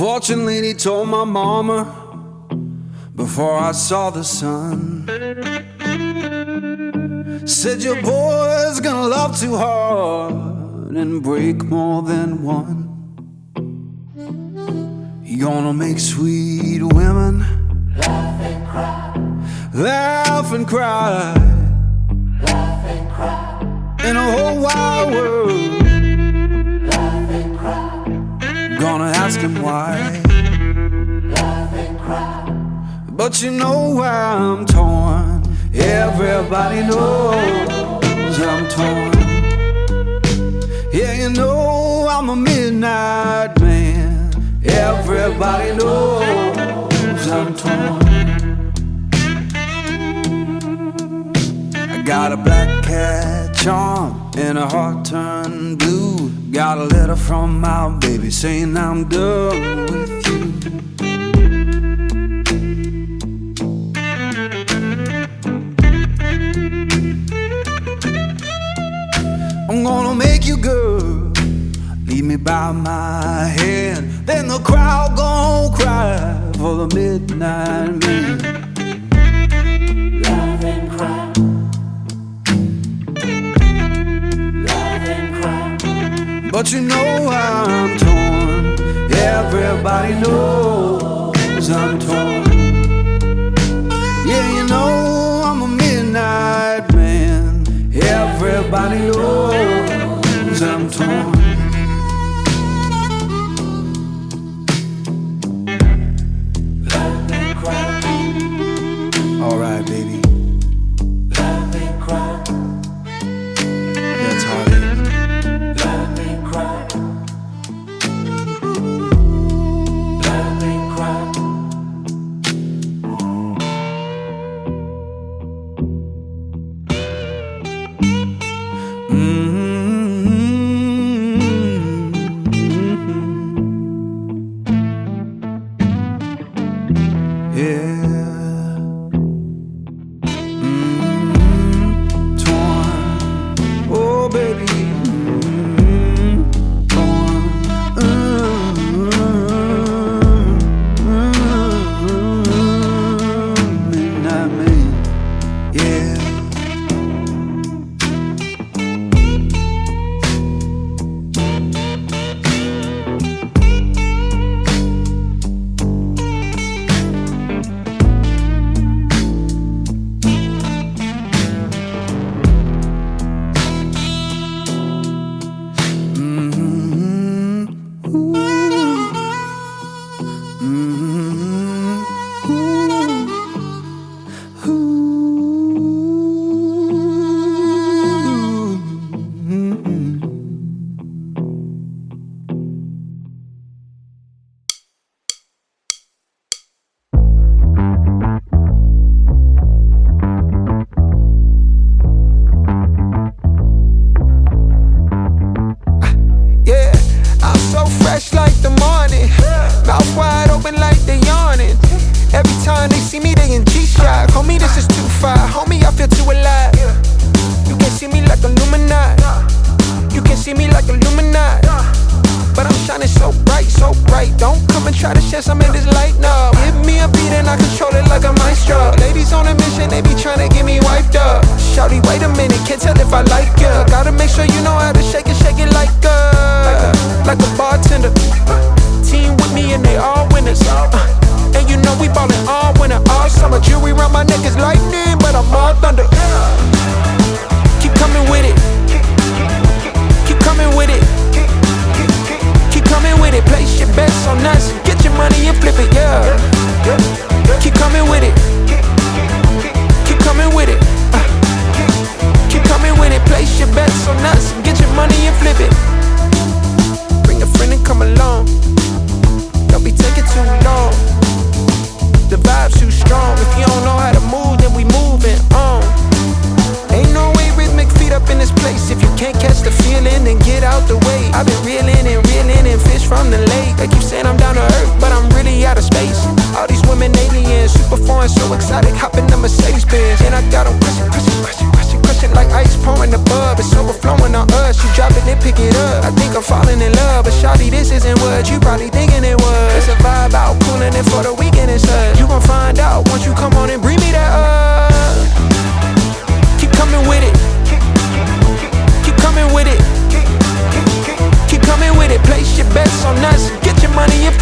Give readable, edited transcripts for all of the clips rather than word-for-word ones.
Fortune lady told my mama before I saw the sun, said your boy's gonna love too hard and break more than one. You're gonna make sweet women laugh and cry, laugh and cry, laugh and cry, in a whole wide world. laugh and cry, Gonna ask him why, laugh and cry. but you know why I'm torn. Everybody knows I'm torn. Yeah, you know I'm a midnight man. Everybody knows I'm torn. I got a black cat charm and a heart turned blue. Got a letter from my baby saying I'm done with you. I'm gonna make you good, lead me by my hand. Then the crowd gon' cry for the midnight man. Laugh and cry, laugh and cry. But you know I'm torn. Everybody knows I'm torn. Yeah, you know I'm a midnight man. Everybody knows I'm torn. Laugh and cry, Alright, baby, laugh and cry, that's heartache. laugh and cry, laugh and cry. Yeah. Torn. Oh, baby. Torn. Midnight man. Yeah. Yeah, I'm so fresh like the morning. Mouth wide open like they yawning. Every time they see me, they in G-Shock. Homie, this is too far. Homie, I feel too alive. You can see me like Illuminati. You can see me like Illuminati. But I'm shining so bright, so bright. Don't come and try to share some of this light, no. Give me a beat and I control it like a maestro. Ladies on a mission, they be trying to get me wiped up. Shawty, wait a minute, can't tell if I like ya. Gotta make sure you know how to shake it like a bartender. Team with me and they all winners. And you know we ballin' all winter, all summer. Jewelry round my neck is lightning, but I'm all thunder. Keep coming with it. Keep coming with it. Keep coming with it. Place your bets on us. Get your money and flip it, yeah. Keep coming with it. Keep coming with it. Keep coming with it. Place your bets on us. Get your money and flip it. Bring a friend and come along. Don't be taking too long. The vibe's too strong. If you don't know how to move, then we moving on. Ain't no way rhythmic feet up in this place. If you can't catch the feeling, then get out the way. I've been reeling and fish from the lake. They keep saying I'm down to earth, but I'm really out of space. All these women aliens, super foreign, so exotic. Hop in the Mercedes Benz, and I got them crushing like ice pouring above. It's overflowing on us. You drop it, then pick it up. I think I'm falling in love, but shawty, this isn't what you probably thinking it was. It's a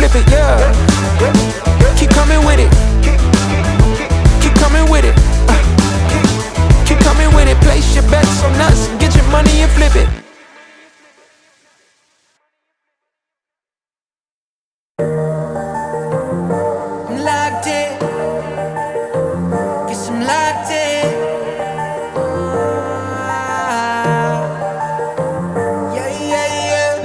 flip it, yeah. Keep coming with it. Keep coming with it. Keep coming with it. Place your bets on us and get your money and flip it. I'm locked in. Guess I'm locked in.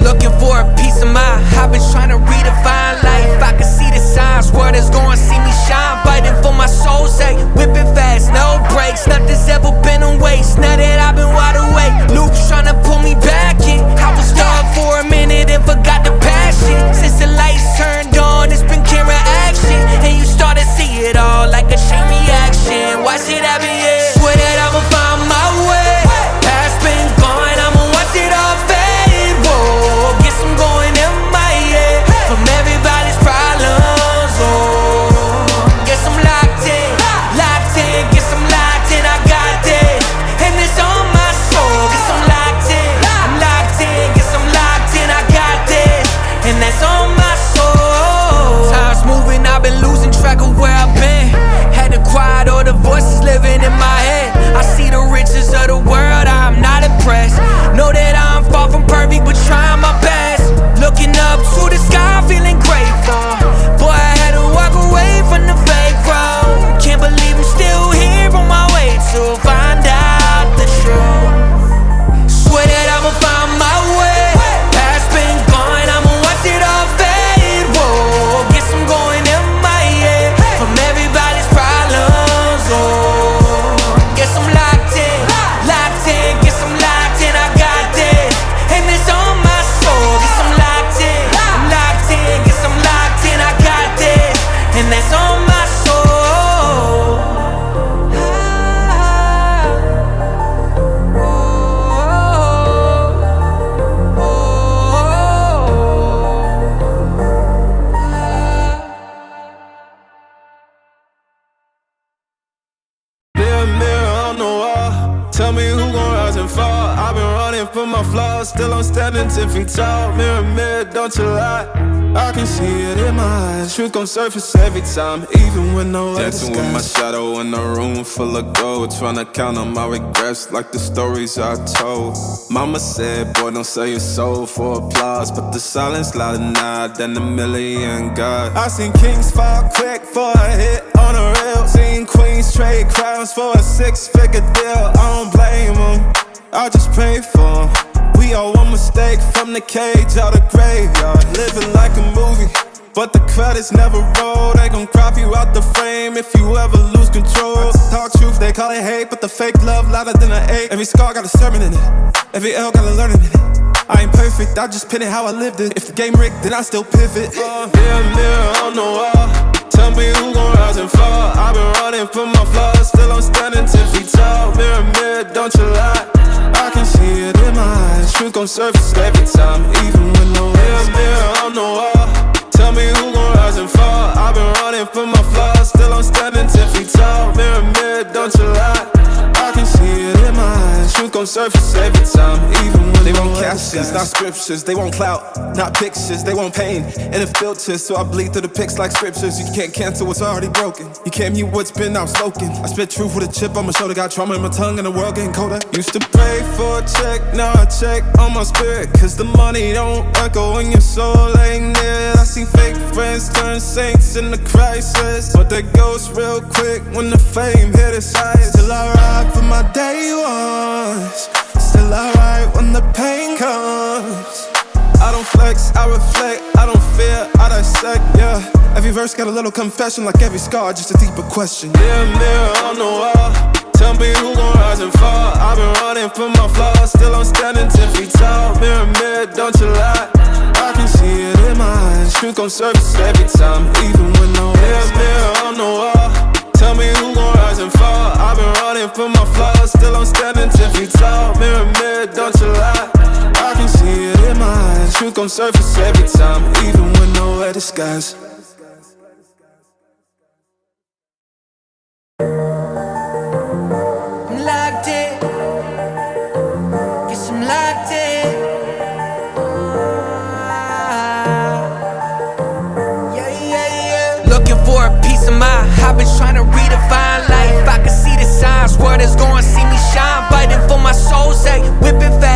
Looking for a piece of mind. I've been trying to redefine life. I can see the signs. World is gonna see me shine. Fighting for my soul's sake. Whipping fast, no brakes. Nothing's ever been a waste. Now that I've been wide awake, Luke's trying to pull me back in. I was stuck for a minute and forgot the passion. Since the lights turned on, it's been camera action. And you start to see it all like a chain reaction. Watch it happen, yeah. Swear that I'ma find my way. Past been gone, I'ma watch it all fade. Whoa, guess I'm going MIA from everybody's problems. Oh, guess I'm locked in, locked in. Guess I'm locked in, I got this, and it's on my soul. Guess I'm locked in, I'm locked in. Guess I'm locked in, I got this, and that's on my soul. Time's moving, I've been losing track of where I've been. Had to quiet all the voices living in my head. I see the riches of the world, I'm not impressed. Know that I'm far from perfect, but trying my best. Looking up to the sky, feeling grateful. Boy, I had to walk away from the fake road. Can't believe I'm still here on my way to find out the truth. Swear that I'ma find my way. Past been gone, I'ma watch it all fade. Whoa, guess I'm going MIA from everybody's problems. Oh, guess I'm locked in, locked in. Guess I'm locked in, I got this, and it's on my soul. Guess I'm locked in, I'm locked in. Guess I'm locked in, I got this, and that's on my soul. Mirror, mirror on the wall, tell me who gon' rise and fall. I've been running from my flaws, still I'm standing 10 feet tall. Mirror, mirror, don't you lie, I can see it in my eyes. Truth gon' surface every time, even when no other Dancing with my shadow in a room full of gold. Tryna count on my regrets like the stories I told. Mama said, boy, don't sell your soul for applause, but the silence louder now than a million gods. I seen kings fall quick for a hit on a reel. Seen queens trade crowns for a 6-figure deal. I don't blame them, I just pray for them. We all one mistake from the cage out the graveyard. Living like a movie, but the credits never roll. They gon' crop you out the frame if you ever lose control. Talk truth, they call it hate, but the fake love louder than an ache. Every scar got a sermon in it, every L got a learning in it. I ain't perfect, I just pin it how I lived it. If the game rigged, then I still pivot. Mirror, mirror on the wall, tell me who gon' rise and fall. I've been running from my flaws, still I'm standing 10 feet tall. Mirror, mirror, don't you lie, I can see it in my eyes. Truth gon' surface every time, even when no mirror, mirror on the wall, tell me who gon' rise and fall. I've been running from my flaws, still I'm standing 10 feet tall. Mirror, mirror, don't you lie, I can see it in my eyes. Truth gon' surface every time, even when They no want other captions, skies. not scriptures. They want clout, not pictures. They want pain and a filter, so I bleed through the pics like scriptures. You can't cancel what's already broken. You can't mute what's been outspoken. I spit truth with a chip on my shoulder. Got trauma in my tongue and the world getting colder. Used to pray for a check, now I check on my spirit, cause the money don't echo when your soul ain't near. I see fake friends turn saints in the crisis, but they ghost real quick when the fame hit its highest. Still I ride for my day ones, still I ride when the pain comes. I don't flex, I reflect, I don't fear, I dissect, yeah. Every verse got a little confession, like every scar, just a deeper question. Mirror, mirror on the wall, tell me who gon' rise and fall. I've been running from my flaws, still I'm standing 10 feet tall. Mirror, mirror, don't you lie, I can see it in my eyes. Truth gon' surface every time, even when no mirror, mirror on the wall, tell me who gon' rise and fall. I've been running from my flaws, still I'm standing 10 feet tall. Mirror, mirror, don't you lie, I can see it in my eyes. Truth gon' surface every time, even when nowhere disguise. I'm locked in. Guess I'm locked in. I've been trying to redefine life. I can see the signs, world is gonna see me shine. Fighting for my soul's sake, whipping fast.